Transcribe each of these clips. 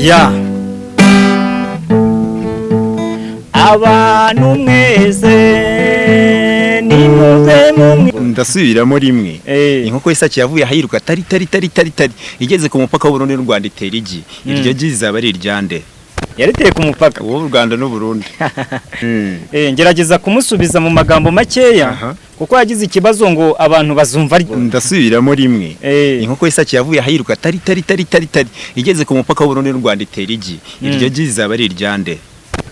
ya abantu mwese nimuze mumwe ndasubiramo rimwe inkoko y'isake yavuye ahiruka tari igeze ku mupaka w'u Burundi n'u Rwanda itera igi iryo gi zaba ari iryande yariteye ku mupaka w'u Rwanda n'u Burundi ngerageza kumusubiza mu magambo makeya kuko yagize ikibazo ngo abantu bazumva ndasubiramo rimwe inkoko y'isake yavuye ahiruka tari igeze ku mupaka w'u Burundi n'u Rwanda itera igi iryo gi zaba ari iryande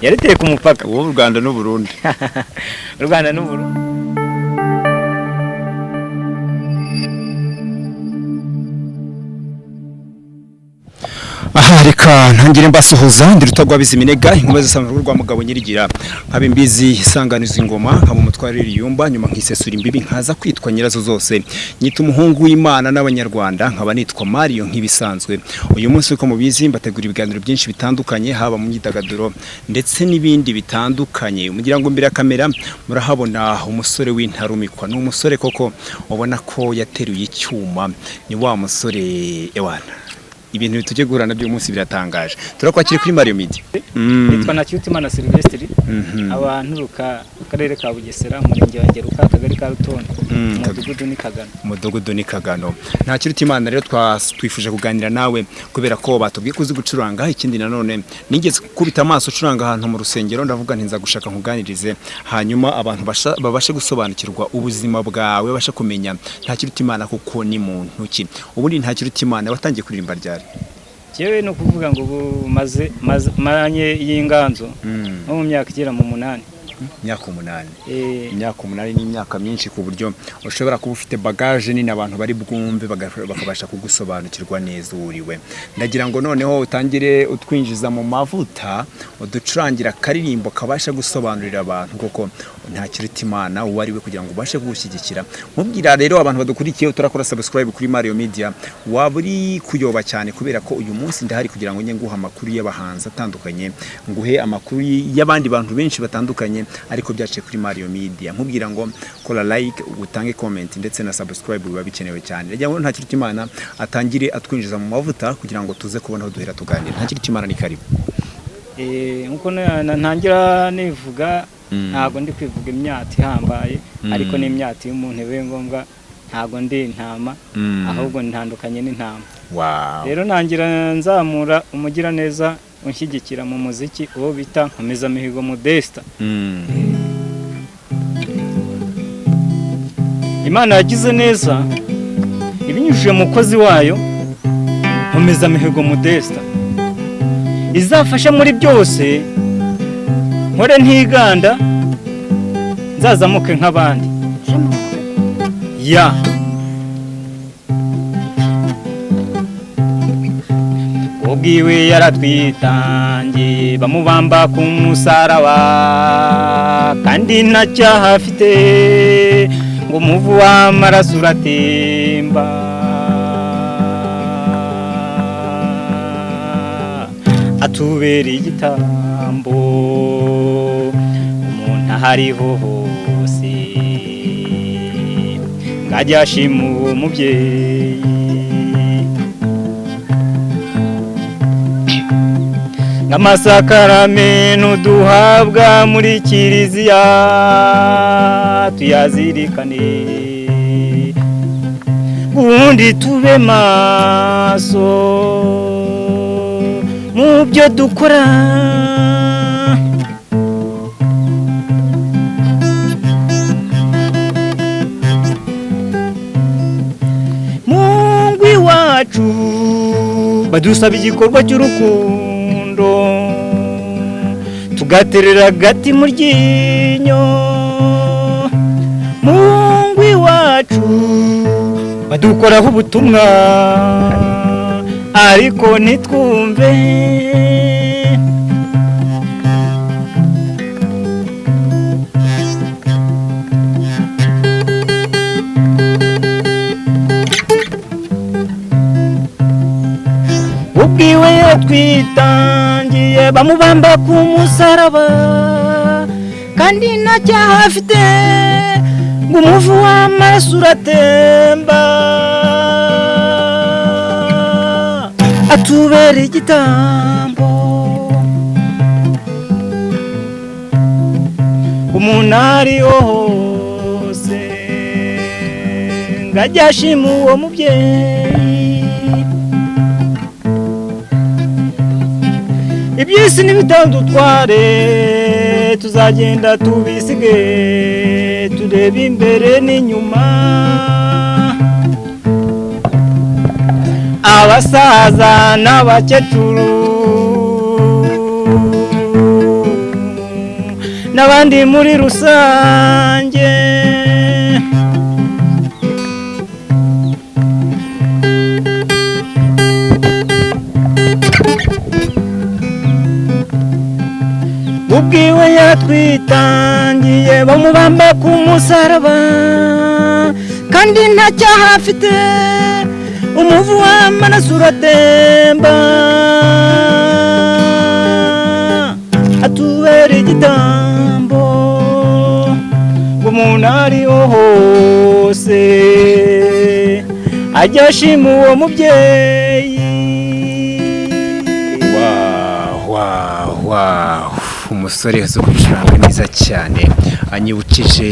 yariteye ku mupaka w'u Rwanda n'u Burundi u Rwanda n'u Burundi. Aha reka ntangire mbasuhuza ndirutagwa biziminega inkomeza sanzwe rwa mugabo nyirigira nkabe mbizi isanganiza ingoma nka mu mutware y'iyumba nyuma nkisesura imbibi nkaza kwitwa nyirazo zose nyita umuhungu w'Imana n'abanyarwanda nkaba nitwa Mario nk'ibisanzwe uyu munsi uko mubizi mbategura ibiganiro byinshi bitandukanye haba mu myidagaduro ndetse n'ibindi bitandukanye mugira ngo mbere ya kamera murahabona umusore w'intarumikwa n'umusore koko ubona ko yateruye icyuma ni wa musore ewana ibintu bituje guhurana byo munsi biratangaje turakwakira kuri Mario Media nitwa Nacyutimana Sylvestre abantu ruka karere ka Bugesera murenge wa Ngeruka kagari ka Rutondo mudugudu ni Kagano Nacyutimana rero twifuje kuganira nawe kubera ko batubwiye kuzi gucuranga ikindi nanone nigeze kubita amaso ucuranga ahantu mu rusengero ndavuga ntinza gushaka nkuganirize hanyuma abantu babashe gusobanukirwa ubuzima bwawe basha kumenya Nacyutimana kuko ni muntu ki ubundi Nacyutimana watangiye kuririmba ryari Jewe no kuvuga ngo maranye y'inganzo no mu myaka igera mu 8 imyaka 8 imyaka 8 ni imyaka myinshi ku buryo ushobora kuba ufite bagage nini abantu bari bwumve bakabasha kugusobanukirwa neza uriwe ndagira ngo noneho utangire utwinjiza mu mavuta uducurangira karirimbo kabasha gusobanurira abantu koko Nacyutimana uwari we kugira ngo ubashe kugushyigikira mubwira rero abantu badukurikiye turakora subscribe kuri Mario Media waburi kuyoba cyane kubera ko uyu munsi ndahari kugira ngo nguha amakuru y'abahanzi atandukanye nguhe amakuru y'abandi bantu benshi batandukanye ariko byaciye kuri Mario Media nkubwira ngo kora like utange comment ndetse na subscribe biba bikenewe cyane rya ngo Nacyutimana atangire atwinjiza mu mavuta kugira ngo tuze kubona aho duhera tuganira Nacyutimana ni karibu nkuko ntangira nivuga ntago ndi kwivuga imyati ihambaye ariko ni imyati y'umuntu we ngombwa ntago ndi intama ahubwo ntandukanye n'intama rero nangira nzamura umugira neza unshyigikira mu muziki uwo bita Nkomeza Mihigo Modesta Imana yagize neza ibinyujije mukozi wayo Nkomeza Mihigo Modesta izafasha muri byose nkore ntiganda nzazamuke nk'abandi ya ubwiwe yaratwitangiye bamubamba ku musaraba kandi ntacyaha afite ngo umuvu w'amaraso uratemba atubereye igitambo umuntu ahariho hose ngajya ashima uwo mubyeyi nk'amasakaramentu duhabwa muri kiliziya tuyazirikane ubundi tube maso mu byo dukora Mungu iwacu badusaba igikorwa cy'urukundo tugaterera gati mu ryinyo Mungu iwacu badukoraho ubutumwa ariko nitwumve ubwiwe yatwitangiye bamubamba ku musaraba kandi ntacyaha afite ngo umuvu w'amaraso uratemba atubera igitambo umuntu ariho hose ngajya ashima uwo mubyeyi iby'isi n'ibitadutware tuzagenda tubisige turebe imbere n'inyuma abasaza n'abakecuru n'abandi muri rusange ubwiwe yatwitangiye bamubamba ku musaraba kandi nta cyaha afite umuvu w'amaraso uratemba atubera igitambo umuntu ariho hose ajya ashima uwo mubyeyi wow umusore uzi gucuranga neza cyane anyibukije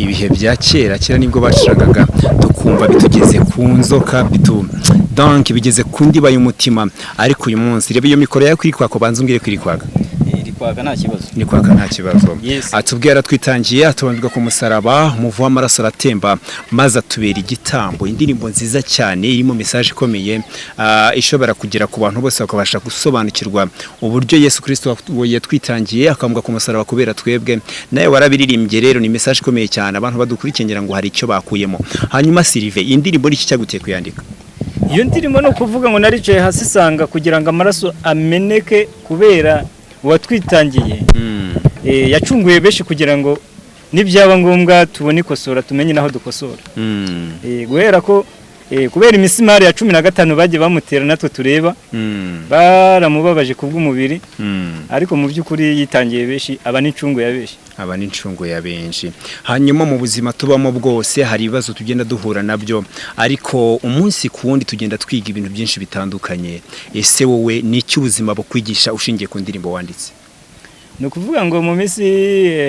ibihe bya kera nibwo bacurangaga tukumva bitugeze ku nzoka donc bigeze ku ndiba y'umutima ariko uyu munsi reba iyo mikoro yawe kuri kwako banza umbwire kuri kwaka ni kwaka nta kibazo atubwira twitangiye atubambirwa ku musaraba umuvu w'amaraso aratemba maze atubera igitambo indirimbo nziza cyane irimo message ikomeye ishobora kugera ku bantu bose bakabasha gusobanukirwa uburyo Yesu Kristo yatwitangiye akambwa ku musaraba kubera twebwe naye warabiririmbye rero ni message ikomeye cyane abantu badukurikiye ngo hari icyo bakuyemo hanyuma Sylvain indirimbo ni iki cyaguteye kuyandika iyo ndirimbo no kuvuga ngo naricaye hasi sanga kugira ngo amaraso ameneke kubera watwitangiye yacunguye benshi kugira ngo nibyaba ngombwa tubone ikosora tumenye naho dukosora guhera ko kubera imisimari ya 15 bagiye bamutera natwe tureba baramubabaje kubw'umubiri ariko mu by'ukuri yitangiye benshi aba n'incungu ya benshi hanyuma mu buzima tubamo bwose hari ibibazo tugenda duhura nabyo ariko umunsi ku wundi tugenda twiga ibintu byinshi bitandukanye ese wowe ni iki ubuzima bukwigisha ushingiye ku ndirimbo wanditse ni ukuvuga ngo mu minsi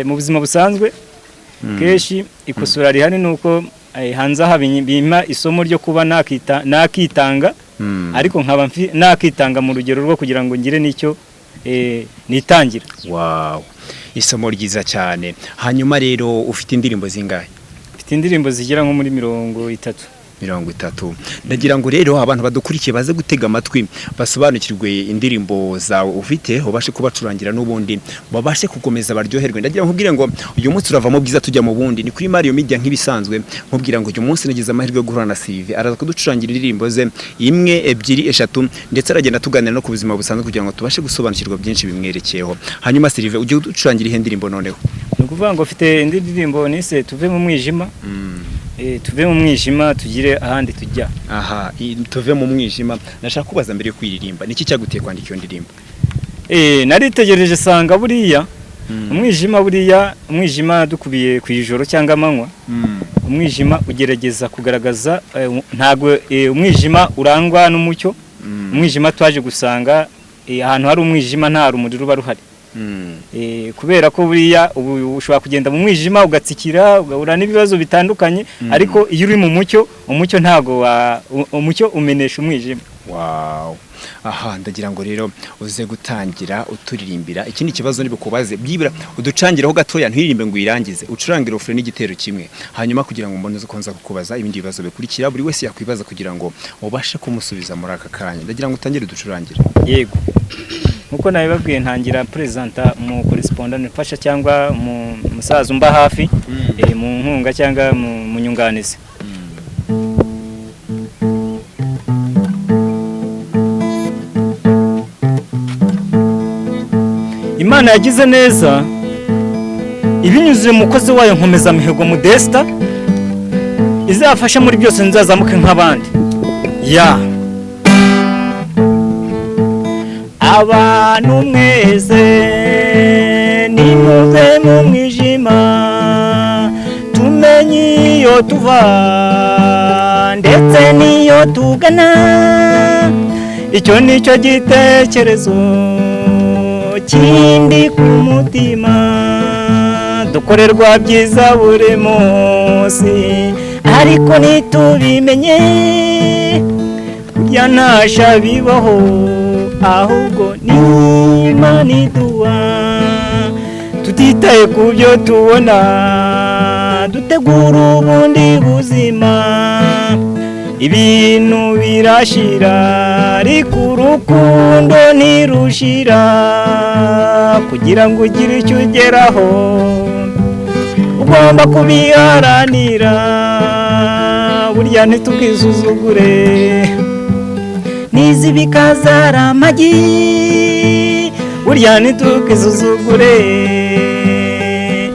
mu buzima busanzwe kenshi ikosora rihari nuko hanze aha bima isomo ryo kuba nakitanga ariko nkaba nakitanga mu rugero rwo kugira ngo ngire nicyo nitangira wow isomo ryiza cyane hanyuma rero ufite indirimbo zingahe mfite indirimbo zigera nko muri 30 ndagira ngo rero abantu badukurikiye baze gutega amatwi basobanukirwe indirimbo zawe ufite ubashe kubacurangira n'ubundi babashe kukomeza baryoherwe ndagira nkubwire ngo uyu munsi uravamo bwiza tujya mu bundi ni kuri Mario Media nk'ibisanzwe nkubwira ngo uyu munsi nagize amahirwe yo guhura na Sylvain araza kuducurangira indirimbo ze 1 2 3 ndetse aragenda tuganira no ku buzima busanzwe kugira ngo tubashe gusobanukirwa byinshi bimwerekeyeho hanyuma Sylvain ujye uducurangira ihe ndirimbo noneho ni ukuvuga ngo ufite indirimbo nise tuve mu mwijima tuve mu mwijima tugire ahandi tujya tuve mu mwijima nashaka kubaza mbere yo kwiririmba niki cyaguteye kwandika iyo ndirimbo naritegereje sanga buriya umwijima dukubiye ku ijoro cyangwa amanywa umwijima ugerageza kugaragaza ntago umwijima urangwa n'umucyo umwijima twaje gusanga ahantu hari umwijima nta rumuri ruba ruhari kubera ko buriya ushobora kugenda mu mwijima ugatsikira ugahura n'ibibazo bitandukanye ariko iyo uri mu umucyo ntago umucyo umenesha umwijima wow ndagira ngo rero uze gutangira uturirimbira ikindi kibazo nibikubaze byibira uducangiraho gatoya ntiririmbe ngo irangize ucurangira ofure n'igitero kimwe hanyuma kugira ngo mbone ukonza kukubaza ibindi bibazo bikurikira buri wese yakwibaza kugira ngo ubashe kumusubiza muri aka kanya ndagira ngo utangire ducurangire yego nkuko nabibabwiye ntangira presenta mu correspondant mfasha cyangwa mu musaza umba hafi mu nkunga cyangwa mu nyunganizi Imana yagize neza ibinyuze mu mukozi wayo nkomeza mihigo Modesta izafasha muri byose nzazamuke nk'abandi abantu mwese nimuve mu mwijima tumenye iyo tuva ndetse n'iyo tugana icyo nicyo gitekerezo kindi ku mutima, dukorerwa byiza buri munsi ariko ntitubimenye, burya ntasha bibaho ahubwo ni Imana iduha, tutitaye ku byo tubona dutegura ubundi buzima, ibintu birashira ariko urukundo ntirushira, kugira ngo ugire icyo ugeraho ugomba kubiharanira, burya ntitukisuzugure, nizibika zari amagi, burya ntitukisuzugure,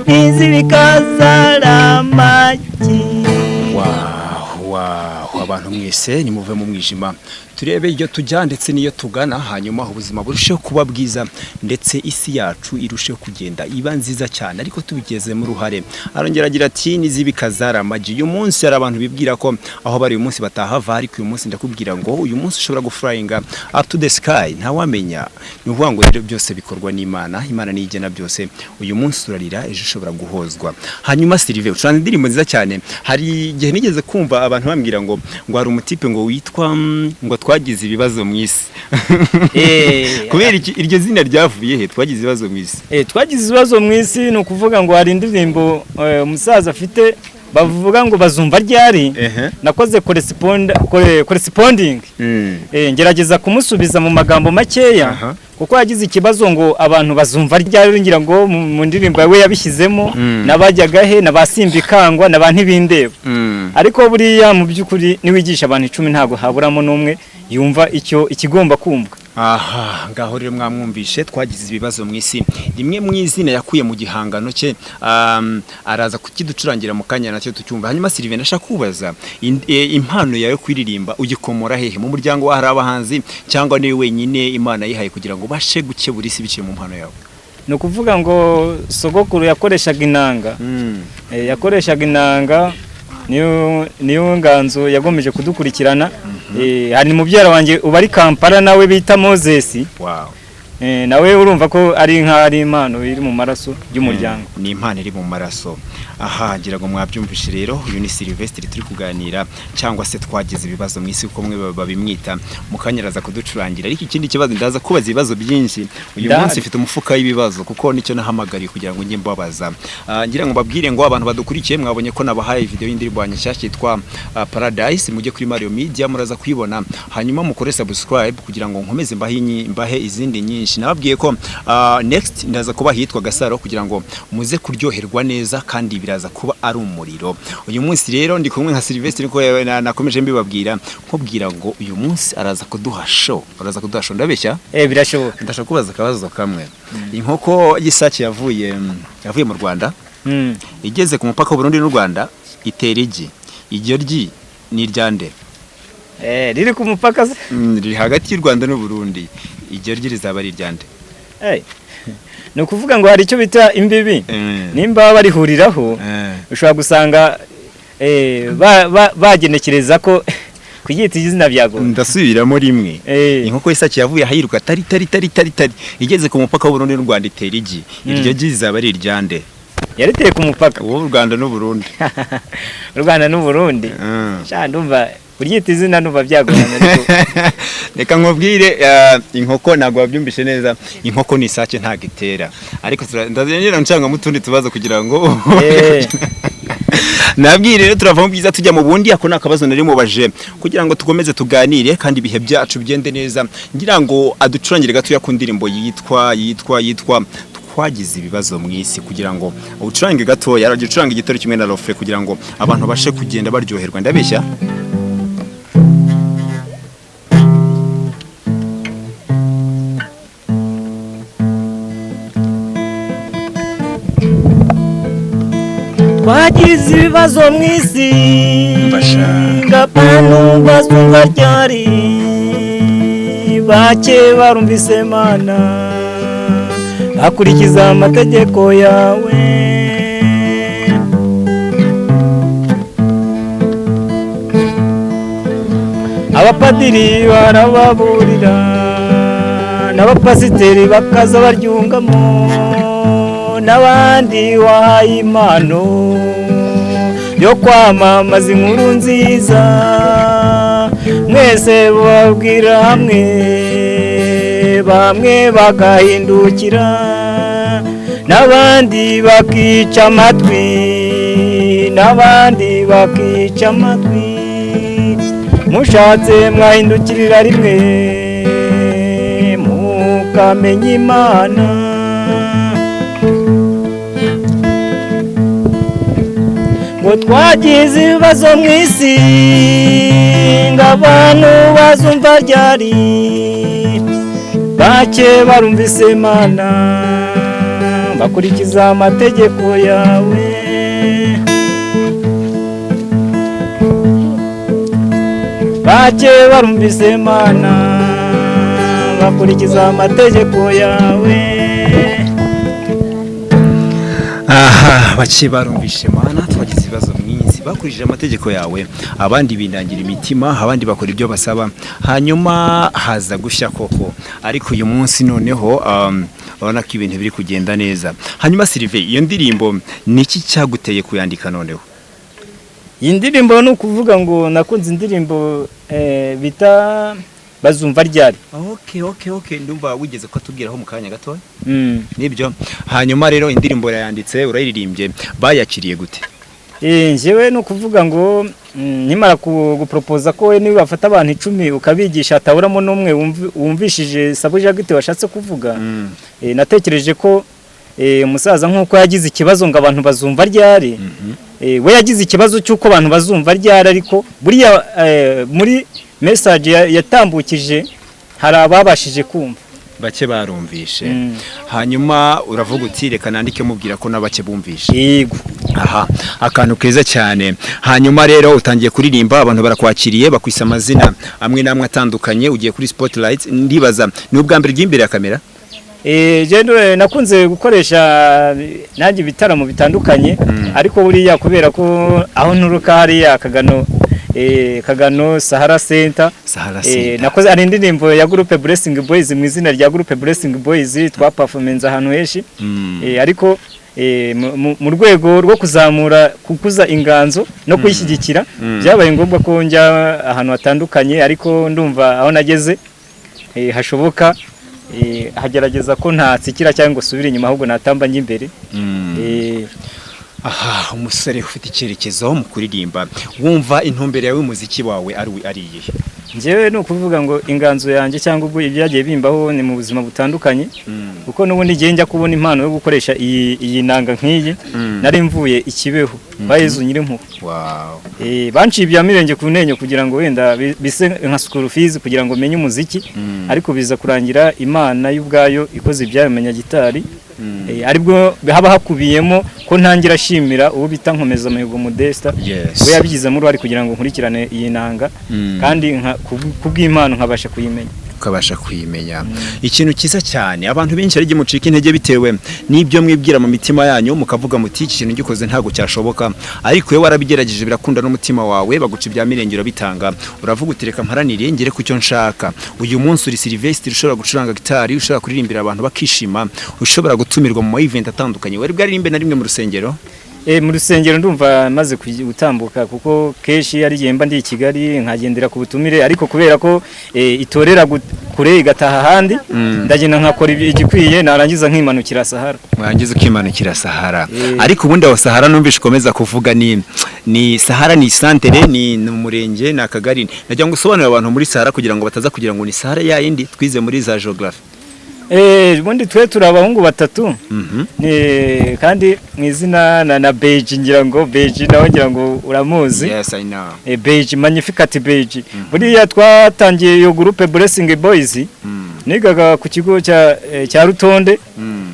nizibika zari amagi. Abantu mwese nimuve mu mwijima turebe iyo tujya ndetse niyo tugana, hanyuma ubuzima burusheho kuba bwiza ndetse isi yacu irusheho kugenda iba nziza cyane, ariko tubigezemo uruhare. Arongera agira ati nizibika zari amagi. Uyu munsi hari abantu bibwira ko aho bari uyu munsi batahava, ariko uyu munsi ndakubwira ngo uyu munsi ushobora guflyinga up to the sky, ntawamenya. Ni ukuvuga ngo rero byose bikorwa n'Imana, Imana niyo igena byose. Uyu munsi urarira, ejo ushobora guhozwa. Hanyuma Sylvain ucuranga indirimbo nziza cyane. Hari igihe nigeze kumva abantu bambwira ngo hari umutipe ngo witwa ngo twagize ibibazo mu isi. Kubera iryo zina ryavuye he? Twagize ibibazo mu isi. Twagize ibibazo mu isi ni ukuvuga ngo hari indirimbo umusaza afite bavuga ngo bazumva ryari, nakoze corresponding, ngerageza kumusubiza mu magambo makeya, kuko yagize ikibazo ngo abantu bazumva ryari, ngira ngo mu ndirimbo yawe yabishyizemo nabajyaga he, nabasimbikangwa nabantibindeba, ariko buriya mu by'ukuri niwigisha abantu 10 ntago haburamo n'umwe yumva icyo ikigomba kumvwa. Aha, ngaho rero mwamwumvishe twagize ibibazo mu isi. Rimwe mu izina yakuye mu gihangano cye, araza kukiducurangira mu kanya nacyo tucyumva. Hanyuma Sylvain ndashaka kubaza impano yawe kwiririmba ugikomora hehe? Mu muryango hari abahanzi cyangwa niwe wenyine Imana yihaye kugira ngo bashe gukebura isi biciye mu mpano yawe? Ni ukuvuga ngo sogokuru yakoreshaga inanga, yakoreshaga inanga, niyo nganzo yagomeje kudukurikirana. Hari mubyara wanjye ubari Kampala nawe bita Moses. Nawe urumva ko ari impano iri mu maraso y'umuryango. Ni impano iri mu maraso. Aha ngira ngo mwabyumvishe rero, uyu ni Sylvestre turi kuganira, cyangwa se twagize ibibazo mu isi uko mwe babimwita, mukanyaraza kuducurangira. Ariko ikindi kibazo ndaza kubaza ibibazo byinshi. Uyu munsi mfite umufuka w'ibibazo kuko nicyo nahamagariye kugira ngo njye mbabaza. Ngira ngo babwire ngo abantu badukurikiye mwabonye ko nabahaye video y'indirimbo yanyashya yitwa Paradise, mujye kuri Mario Media muraza kuyibona, hanyuma mukore subscribe kugira ngo nkomeze mbahe izindi nyinshi. Nababwiye ko next ndaza kuba hitwa Gasaro kugira ngo muze kuryoherwa neza kandi biraza kuba ari umuriro. Uyu munsi rero ndi kumwe nka Sylvestre ko nakomeje mbibabwira nkubwira ngo uyu munsi araza kuduha show. Ndabeshya? Birashoboka. Ndashaka kubaza akabazo kamwe. Inkoko y'isake yavuye mu Rwanda, igeze ku mupaka w'u Burundi n'u Rwanda itera igi. Iryo ryi ni iryande? Riri ku mupaka se? Riri hagati y'u Rwanda n'u Burundi. Iryo ryi rizaba ari iryande? Ni ukuvuga ngo hari icyo bita imbibi, nimba barihuriraho ushobora gusanga bagenekereza ko kugita izina byago. Ndasubiramo rimwe. Inkoko y'isake yavuye ahiruka tari igeze ku mupaka w'u Burundi n'u Rwanda itera igi. Iryo ryi rizaba ari iryande? Yariteye ku mupaka w'u Rwanda n'u Burundi. U Rwanda n'u Burundi. Ndumva uryita izina numva byagorana ariko reka nkubwire inkoko ntago wabyumvishe neza. Inkoko ni isake ntago itera, ariko ndazengera ncanga mutundi tubazo kugira ngo nabwire rero turavamo byiza tujya mu bundi. Ako nakabazo nari mubaje kugira ngo tugomeze tuganire kandi ibihe byacu bigende neza. Ngira ngo aducurangire gato ya kundirimbo yitwa twagize ibibazo mu isi, kugira ngo ucurange gato yaragicuranga igitoro kimwe na Rofe kugira ngo abantu bashe kugenda baryoherwa. Ndabeshya? twagize ibibazo mu isi ngapanu bazumva ryari, bake barumvise Mana bakurikiza amategeko yawe. abapadiri barababurira n'abapasiteri bakaza baryungamo n'abandi wahaye impano yo kwamamaza inkuru nziza mwese babwira hamwe bamwe bagahindukira n'abandi bakica amatwi n'abandi bakica amatwi mushatse mwahindukirira rimwe mukamenya Imana ngo twagize ibibazo mu isi ngo abantu bazumva ryari bake barumvise Imana bakurikiza amategeko yawe bake barumvise Imana bakurikiza amategeko yawe. aha bake barumvishe Imana twagize ibibazo mwinshi bakurikije amategeko yawe abandi bindangira imitima abandi bakora ibyo basaba hanyuma haza gushya koko ariko uyu munsi noneho urabona ko ibintu biri kugenda neza. Hanyuma Sylvain, iyo ndirimbo niki cyaguteye kuyandika noneho? Iyi ndirimbo ni ukuvuga ngo nakunze indirimbo bita bazumva ryari. Okay ndumva wigeze ko atubwiraho mu kanya gato. Nibyo. Hanyuma rero indirimbo yayanditse urayiririmbye bayakiriye gute? Njyewe no kuvuga ngo nimara gupropoza ko we niba bafata abantu 10 ukabigisha ataburamo n'umwe wumvishije sabuje gute washatse kuvuga. Natekereje ko umusaza nkuko yagize ikibazo ngo abantu bazumva ryari. We yagize ikibazo cyuko abantu bazumva ryari ariko buriya muri message yatambukije hari ababashije kumva bake barumvishe. Hanyuma uravuga uti reka nandike mubwira ko nabake bumvishe. Yego. Aha akantu keza cyane. Hanyuma rero utangiye kuririmba abantu barakwakiriye bakwisa amazina amwe namwe atandukanye ugiye kuri Spotlight ndibaza ni ubwa mbere ry'imbere ya kamera? Je nakunze gukoresha nanjye bitaramo bitandukanye ariko buriya kubera ko aho nturuka hari Kagano Sahara Center nakoze ari indirimbo ya groupe Blessing Boys mu izina rya groupe Blessing Boys twa performance ahantu heshi ariko mu rwego rwo kuzamura kukuza inganzo no kuyishyigikira byabaye ngombwa ko njya ahantu hatandukanye ariko ndumva aho nageze hashoboka hagerageza ko ntatsikira cyangwa subira inyuma ahubwo natamba njye imbere. Aha umusore ufite icyerekezo mu kuririmba wumva intumbere yawe umuziki wawe ari iyihe? Njyewe no kuvuga ngo inganzo yanjye cyangwa ubwo ibyagiye bimbaho ni mu buzima butandukanye kuko nubundi ngiye njya kubona impano yo gukoresha iyi nanga nk'iyi nari mvuye ikibeho bayezu nyiri mpu. Banciye ibya mirenge ku nenyo kugira ngo wenda bise nka school fees kugira ngo menye umuziki ariko biza kurangira Imana y'ubwayo ikoze ibyamenya gitari aribwo haba hakubiyemo ko ntangira ashimira uwo bita Nkomeza Amahigo Modesta we yabigize muri ari kugira ngo nkurikirane iyi nanga kandi kubw'Imana nkabasha kuyimenya ukabasha kuyimenya. Ikintu kiza cyane abantu benshi ari gimucika intege bitewe n'ibyo mwibwira mu mitima yanyu mukavuga muti iki kintu gikoze ntago cyashoboka ariko we warabigerageje birakunda n'umutima wawe baguca ibya mirengero bitanga uravuga utireka mparanire ngere ku cyo nshaka. Uyu munsi uri Sylvestre ushobora gucuranga gitari ushobora kuririmbira abantu bakishima ushobora gutumirwa mu event atandukanye wari bwaririmbe na rimwe mu rusengero? Mu rusengero ndumva maze gutambuka kuko keshi yari yemba ndi i Kigali nkagendera ku butumire ariko kubera ko itorera kure igataha handi ndagenda nkakora igikwiye narangiza nkimanukira Sahara. Mwangiza ukimanukira Sahara ariko ubundi aho Sahara numvishe komeza kuvuga ni Sahara ni santere ni umurenge na Kagari najya ngo usobanurira abantu muri Sahara kugira ngo bataza kugira ngo ni Sahara ya yindi twize muri za geography. Ubundi twe turabahungu batatu kandi mwizina na Beige ngira ngo Beige nawe ngira ngo uramuzi. Yes I know. Beige Magnificent Beige buriya twatangiye iyo groupe Blessing Boys nigaga ku kigo cya Rutonde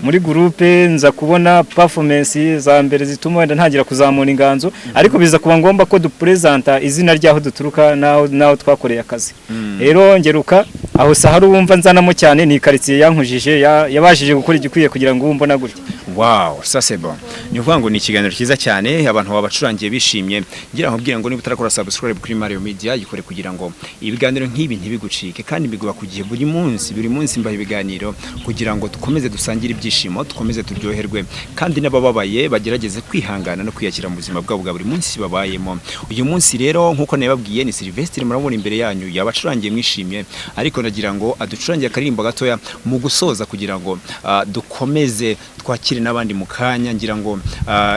muri groupe nza kubona performance za mbere zituma wenda ntagira kuzamura inganzo ariko biza kuba ngomba ko dupresenta izina ryaho duturuka naho twakoreye akazi. Rero ngeruka aho Sahara wumva nzanamo cyane ni quartier yankujije yabashije gukora igikwiye kugira ngo mbona gutya. Wow, ça c'est bon. Ni ukuvuga ngo ni ikiganiro cyiza cyane abantu babacurangiye bishimye ngira nkubwira ngo niba utarakora subscribe kuri Mario Media yikore kugira ngo ibiganiro nk'ibi ntibigucike kandi biguba ku gihe buri munsi mbaye ibiganiro kugira ngo dukomeze dusangire ibyishimo dukomeze turyoherwe kandi n'abababaye bagerageze kwihangana no kwiyakira mu buzima bwabo bwa buri munsi babayemo. Uyu munsi rero nkuko nababwiye ni Sylvestre murabona imbere yanyu yabacurangiye mwishimye ariko nagira ngo aducurangiye akaririmbo gatoya mu gusoza kugira ngo dukomeze twakire n'abandi mu kanya ngira ngo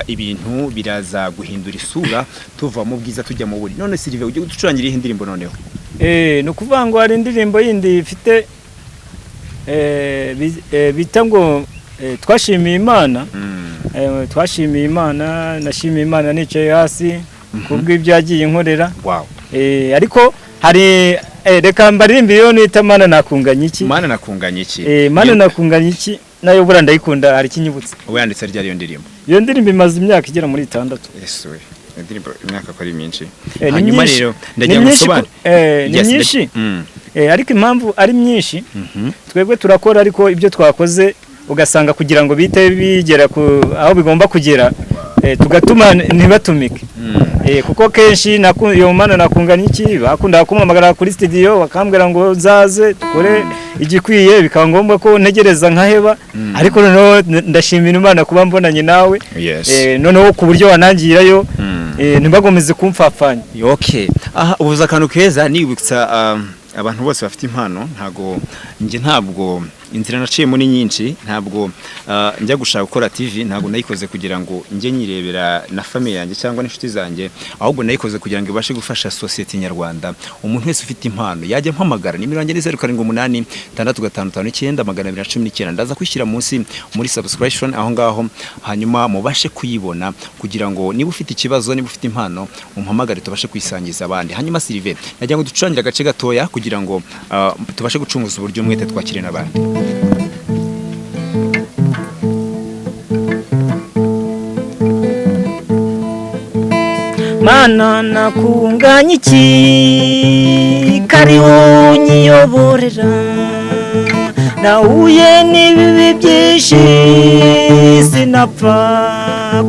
ibintu biraza guhindura isura tuva mu bwiza tujya mu buri. None Sylvain ujye gucurangira iyi ndirimbo noneho? No kuvuga ngo hari indirimbo yindi ifite bita ngo twashimiye Imana. Twashimiye Imana, nashimiye Imana nicaye hasi kubw'ibyo yagiye inkorera. Wow. Ariko hari reka mbaririmbe yo nita Mana nakunganya iki. Mana nakunganya iki. Mana nakunganya iki nayo bura ndayikunda hari kinyibutse. Ubu yanditse rya iyo ndirimbo. Iyo ndirimbo imaze imyaka igera muri 6. Yesu we. Indirimbo imyaka ko ari myinshi. Hanyuma rero ndagira ngo sobanure. Ni myinshi. Ariko impamvu ari myinshi twebwe turakora ariko ibyo twakoze ugasanga kugira ngo bite bigera aho bigomba kugera tugatuma ntibatumike. Kuko kenshi iyo Mana nakunganya iki bakunda kumamagara kuri studio bakambwira ngo zaze tukore igikwiye bikaba ngombwa ko ntegereza nkaheba ariko noneho ndashimira Imana kuba mbonanye nawe. Noneho ku buryo wanangirayo ntibagomeze kumfapfanya. Okay. Aha ubuza akantu keza nibutsa abantu bose bafite impano ntabwo inzira naciyemo ni nyinshi ntabwo njya gushaka gukora TV ntabwo nayikoze kugira ngo njye nyirebera na famille yanjye cyangwa n'inshuti zanjye ahubwo nayikoze kugira ngo ibashe gufasha society nyarwanda. Umuntu wese ufite impano yajya mpamagara nimero yanjye ni 0786 6559 219 ndaza kwishyira munsi muri subscription aho ngaho hanyuma mubashe kuyibona kugira ngo niba ufite ikibazo niba ufite impano umpamagare tubashe kwisangiza abandi. Hanyuma Sylvain nagira ngo ducurangira agace gatoya kugira ngo tubashe gucunguza uburyo mwete twakire n'abandi. Mana nakunganya iki kari unyiyoborera nahuye n'ibibi byinshi sinapfa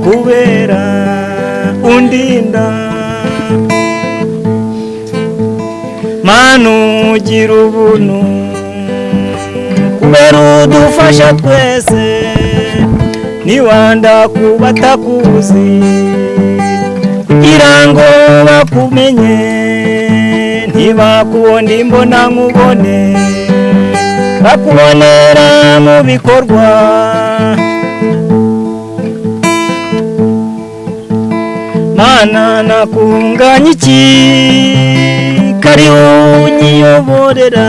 kubera undinda. Mana ugira ubuntu kubera udufasha twese niwanda kubatakuzi kugira ngo bakumenye ntibakubona imbona nkubone bakubonera mu bikorwa. Mana nakunganya iki kari unyiyoborera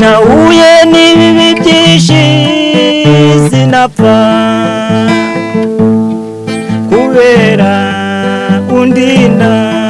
nahuye n'ibibi byinshi sinapfa kubera undinda.